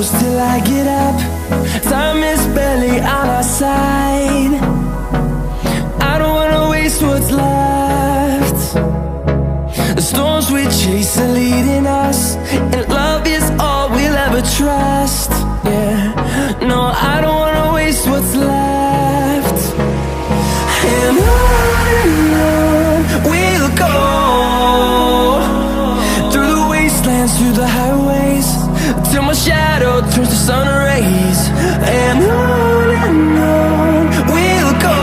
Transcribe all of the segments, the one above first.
close till I get up. Time is barely on our side. I don't wanna waste what's left. The storms we chase are leading us, and love is all we'll ever trust. Yeah, no, I don't wanna waste what's left. And on we'll go, through the wastelands, through the highways, till my shadow turns to sun rays. And on we'll go,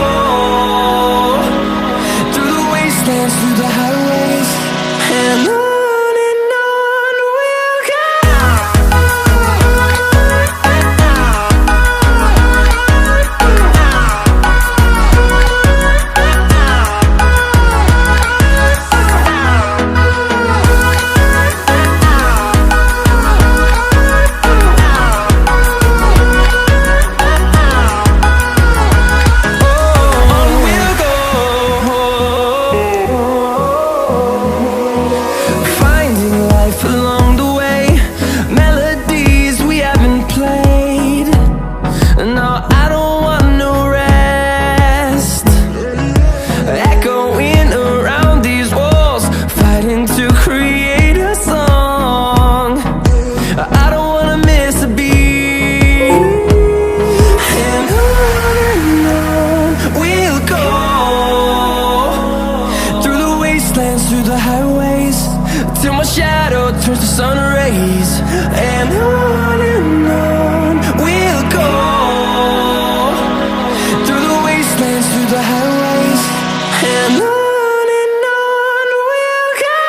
through the wastelands, through the highways, and on we'll go. Through the highways, till my shadow turns to sun rays. And on we'll go, through the wastelands, through the highways, and on we'll go.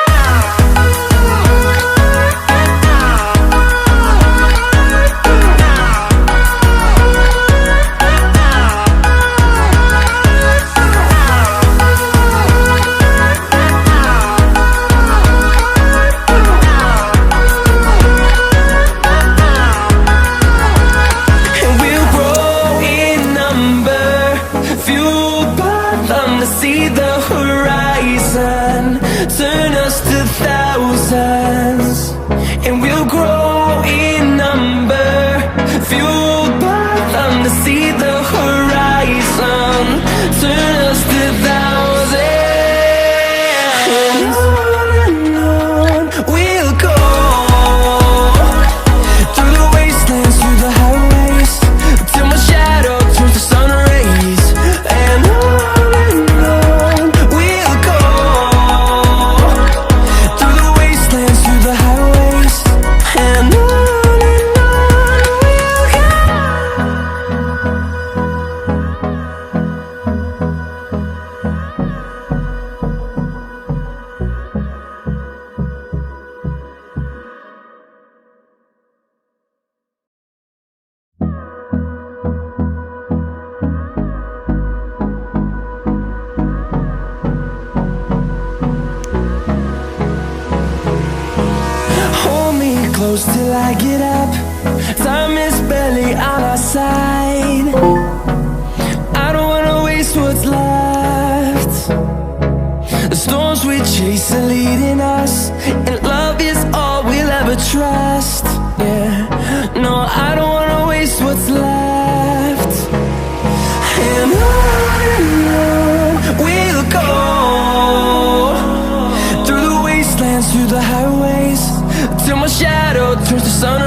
See the horizon turn us to thousands, and we'll grow in number, fueled by them. To see the horizon turn us to thousands, and on we'll go, through the wastelands, through the highways, till my shadow turns to sun rays. And close till I get up. Time is barely on our side. I don't wanna waste what's left. The storms we chase are leading us, and love is all we'll ever trust. Yeah, no, I don't wanna waste what's left. And on we'll go, through the wastelands, through the highways, till my shadow turns to sun